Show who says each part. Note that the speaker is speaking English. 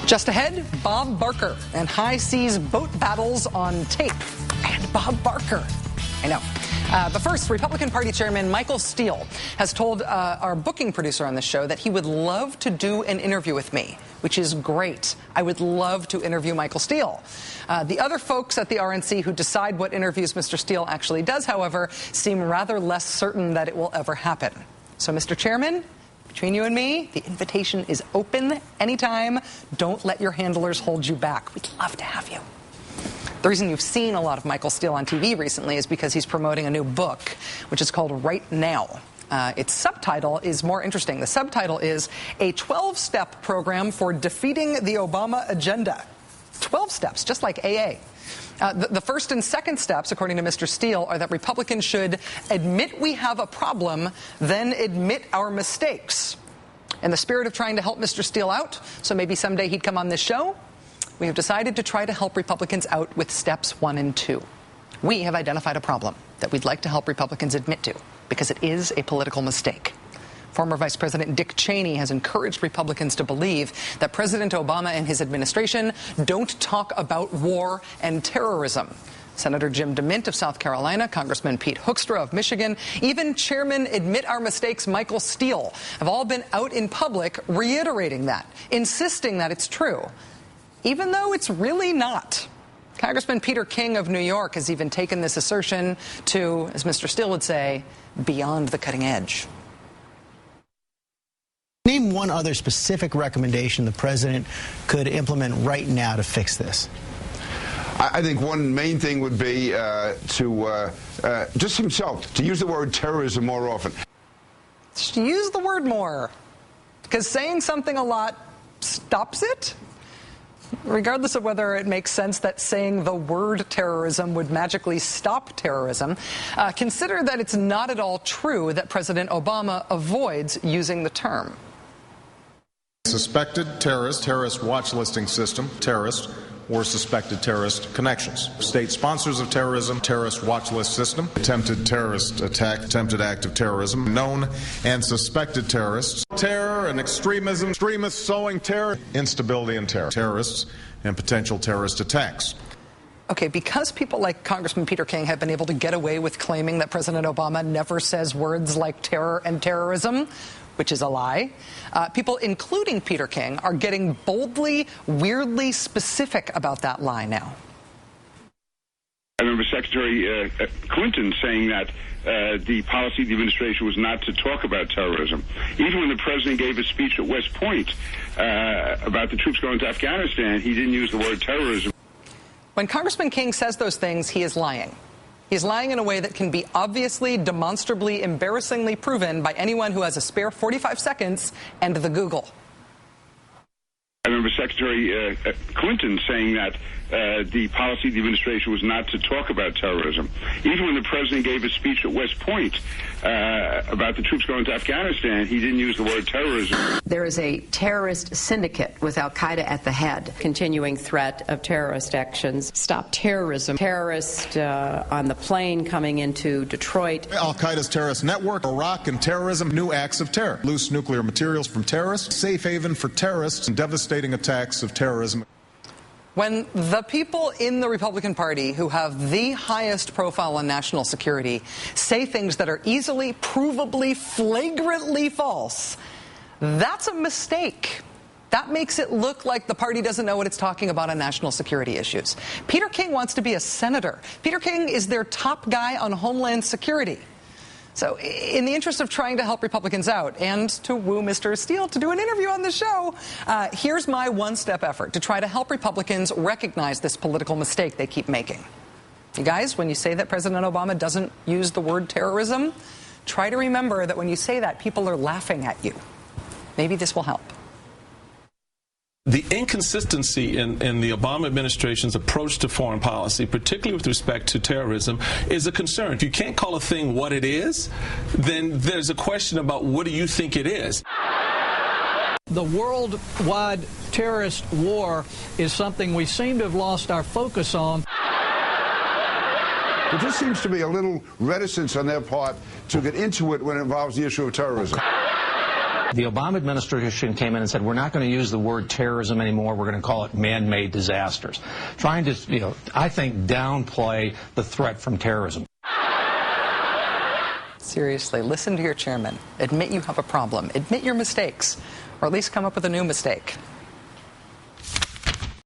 Speaker 1: Just ahead, Bob Barker and high seas boat battles on tape. And Bob Barker. I know. But first, Republican Party Chairman Maddow-Steele has told our booking producer on this show that he would love to do an interview with me, which is great. I would love to interview Maddow-Steele. The other folks at the RNC who decide what interviews Mr. Steele actually does, however, seem rather less certain that it will ever happen. So, Mr. Chairman, between you and me, the invitation is open anytime. Don't let your handlers hold you back. We'd love to have you. The reason you've seen a lot of Maddow-Steele on TV recently is because he's promoting a new book, which is called Right Now. Its subtitle is more interesting. The subtitle is A 12-Step Program for Defeating the Obama Agenda. 12 steps, just like AA. The first and second steps, according to Mr. Steele, are that Republicans should admit we have a problem, then admit our mistakes. In the spirit of trying to help Mr. Steele out, so maybe someday he'd come on this show, we have decided to try to help Republicans out with steps 1 and 2. We have identified a problem that we'd like to help Republicans admit to, because it is a political mistake. Former Vice President Dick Cheney has encouraged Republicans to believe that President Obama and his administration don't talk about war and terrorism. Senator Jim DeMint of South Carolina, Congressman Pete Hoekstra of Michigan, even Chairman Admit Our Mistakes Maddow-Steele have all been out in public reiterating that, insisting that it's true, even though it's really not. Congressman Peter King of New York has even taken this assertion to, as Mr. Steele would say, beyond the cutting edge.
Speaker 2: Name one other specific recommendation the president could implement right now to fix this.
Speaker 3: I think one main thing would be to just himself, to use the word terrorism more often.
Speaker 1: Just use the word more, because saying something a lot stops it. Regardless of whether it makes sense that saying the word terrorism would magically stop terrorism, consider that it's not at all true that President Obama avoids using the term.
Speaker 4: Suspected terrorist watch listing system, terrorist or suspected terrorist connections. State sponsors of terrorism, terrorist watch list system, attempted terrorist attack, attempted act of terrorism, known and suspected terrorists, terror and extremism, extremists sowing terror, instability and terror, terrorists and potential terrorist attacks.
Speaker 1: Okay, because people like Congressman Peter King have been able to get away with claiming that President Obama never says words like terror and terrorism, which is a lie, people, including Peter King, are getting boldly, weirdly specific about that lie now.
Speaker 5: I remember Secretary Clinton saying that the policy of the administration was not to talk about terrorism. Even when the president gave a speech at West Point about the troops going to Afghanistan, he didn't use the word terrorism.
Speaker 1: When Congressman King says those things, he is lying. He's lying in a way that can be obviously, demonstrably, embarrassingly proven by anyone who has a spare 45 seconds and the Google.
Speaker 5: I remember Secretary Clinton saying that the policy of the administration was not to talk about terrorism. Even when the president gave a speech at West Point about the troops going to Afghanistan, he didn't use the word terrorism.
Speaker 6: There is a terrorist syndicate with al-Qaeda at the head. Continuing threat of terrorist actions. Stop terrorism. Terrorist on the plane coming into Detroit.
Speaker 4: Al-Qaeda's terrorist network, Iraq and terrorism, new acts of terror. Loose nuclear materials from terrorists, safe haven for terrorists, and devastating attacks of terrorism.
Speaker 1: When the people in the Republican Party who have the highest profile on national security say things that are easily, provably, flagrantly false, that's a mistake. That makes it look like the party doesn't know what it's talking about on national security issues. Peter King wants to be a senator. Peter King is their top guy on Homeland Security. So in the interest of trying to help Republicans out and to woo Mr. Steele to do an interview on the show, here's my one-step effort to try to help Republicans recognize this political mistake they keep making. You guys, when you say that President Obama doesn't use the word terrorism, try to remember that when you say that, people are laughing at you. Maybe this will help.
Speaker 7: The inconsistency in the Obama administration's approach to foreign policy, particularly with respect to terrorism, is a concern. If you can't call a thing what it is, then there's a question about what do you think it is.
Speaker 8: The worldwide terrorist war is something we seem to have lost our focus on.
Speaker 3: There just seems to be a little reticence on their part to get into it when it involves the issue of terrorism.
Speaker 9: The Obama administration came in and said, we're not going to use the word terrorism anymore. We're going to call it man-made disasters. Trying to, I think, downplay the threat from terrorism.
Speaker 1: Seriously, listen to your chairman. Admit you have a problem. Admit your mistakes, or at least come up with a new mistake.